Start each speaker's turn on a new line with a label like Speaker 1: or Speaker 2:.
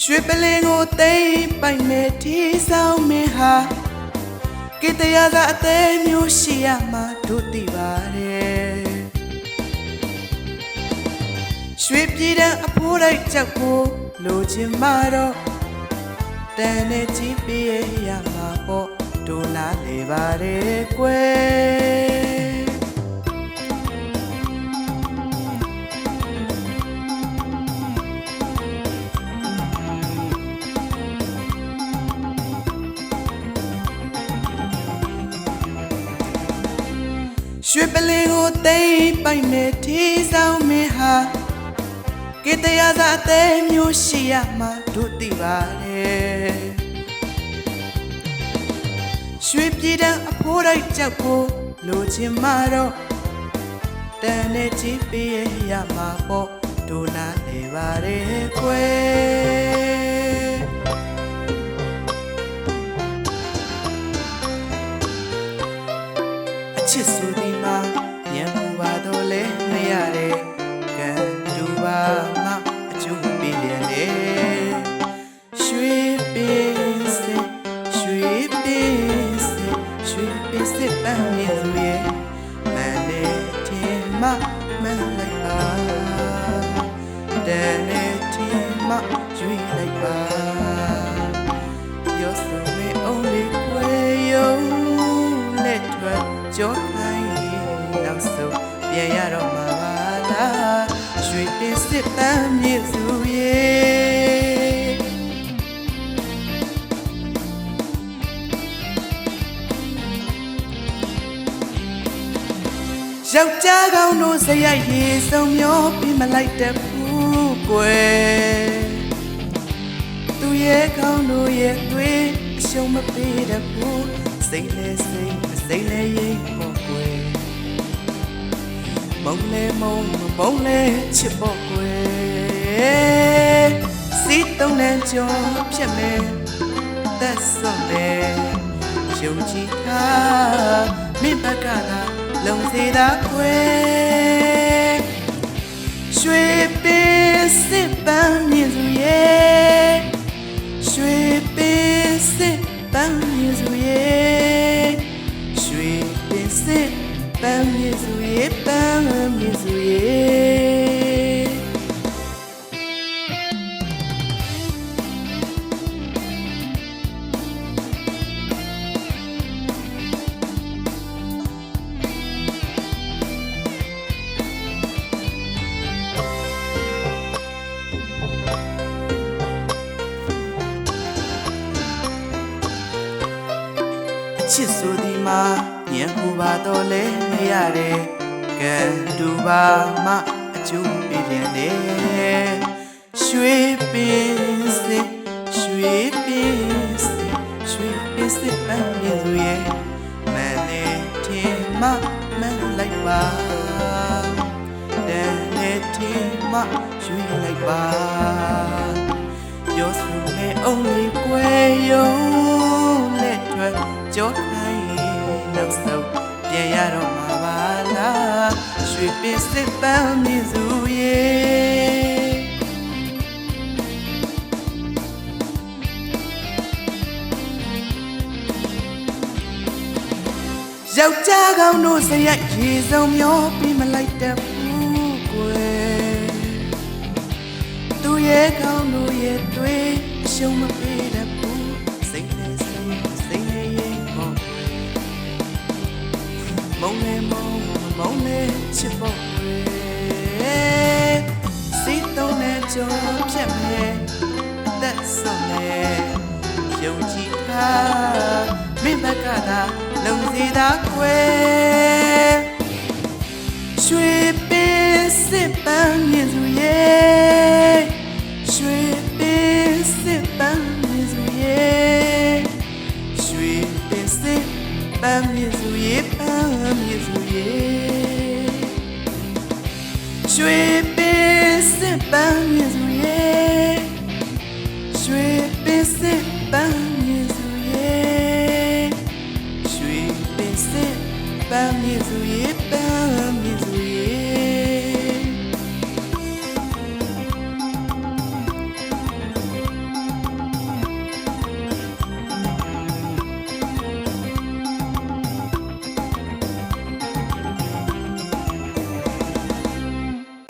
Speaker 1: ရွှေပလင်ကိုသိမ့်ပိုင်မဲ့ဒီဆောင်မင်းဟာကိတရာသာအသေးမျိုးရှိရမှာတို့သိပါတယ်ရွှေပြည်တန်းအဖိုးလိုက်ကြောက်ကိုလိုချင်မှတော့တန်နဲ့ကြည့်ပြရမှာပေါ့တို့နားလေပါတယ်ကွယ်ရွှေပလင်ကိုသိမ့်ပိုင်မဲ့ဒီဆောင်မင်းဟာကိတရာသာအသေးမျိုးရှိရမှာတို့သိပါတယ်ရွှေပြည်တန်းအဖိုးလိုက်ကြောက်ကိုလိုချင်မှတော့တန်နဲ့ကြည့်ပြရမှာပေါ့တို့နားလေပါတယ်ကွယ်အချစ်ဆိုဒီမှာညံမှုပါတော့လဲမရတဲ့ကံတူပါမှအကျိုးပေးလျက်လေရွှေပင်စစ်ရွှေပင်စစ်ရွှေပင်စစ်ပန်းရည်ရဲ့မန်နဲ့တင်မမန်လိုက်ပါတန်နဲ့တင်မရွေးလိုက်ပါရောစုံမေအောင်လေးွယ်ယုံလက်ထွက်ကြောခိုင်းနောက်ဆုံးပြန်ရတော့မှာပါလားရွှေပင်စစ်ပန်းမြင့်စုရဲ့ယောက်ျားကောင်းတို့စရိုက်ရည်စုံမျောပြီးမလိုက်တတ်ဘူးကွယ်သူရဲ့ကောင်းတို့ရဲ့သွေးအရှုံးမပေးတတ်ဘူးစိတ်လဲစိတ်စိတ်လဲရိတ်ပေါ့ကွယ်မုံလဲမုံမုံလဲချစ်ပေါ့ကွယ်စီးတုံးနဲ့ကြောဖြတ်မယ်သက်စွန်လဲယုံကြည်ထားမိဘကသာလုံစေသာကွယ်ရွှေပင်စစ်ပန်းမြင့်စုရဲ့ရွှေပင်စစ်ပန်းမြင့်စုရဲ့ရွှေပင်စစ်ပန်းမြင့်စုရဲ့ပန်းမြင့်စုရဲ့ချစ်ဆိုဒီမှာညံမှုပါတော့လဲမရတဲ့ကံတူပါမှအကျိုးပေးပြန်လေရွှေပင်စစ်ရွှေပင်စစ်ရွှေပင်စစ်ပန်းရည်သူရဲ့မန်နဲ့ထင်မှမန်လိုက်ပါတန်နဲ့ထင်မှရွှေလိုက်ပါရောစုံမဲ့အောင်လေးကွယ်ယုံလက်ထွက်ကြောခိုင်းနောက်ဆုံးပြန်ရတော့မှာပါလားရွှေပင်စစ်ပန်းမြင့်စုရဲ့ယောက်ျားကောင်းတို့စရိုက်ရေစုံမျောပြီးမလိုက်တတ်ဘူးကွယ်သူရဲ့ကောင်းတို့ရဲ့သွေးအရှုံးမပေးတတ်ဘူးစိတ်နဲ့စိတ်စိတ်နဲ့ရင်ပေါ့မုံနဲ့မုံမုံနဲ့ချစ်ပေါ့ကွယ်စိတ်တုံးနဲ့ကြောဖြတ်မယ်အသက်ဆုံးနဲ့ယုံကြည်ထားမိဘကသာလုံစေသာကွယ်ရွှေပင်စစ်ပန်းမြင့်စုရဲ့ရွှေပင်စစ်ပန်းမြင့်စုရဲ့ရွှေပင်စစ်ပန်းမြင့်စုရဲ့ပန်းမြင့်စုရဲ့ရွှေပင်စစ်ပန်းမြင့်စုရဲ့ရွှေပင်စစ်ပန်းမြင့်စုရဲ့ရွှေပင်စစ်ပန်းမြင့်စုရဲ့ပန်းမြင့်စု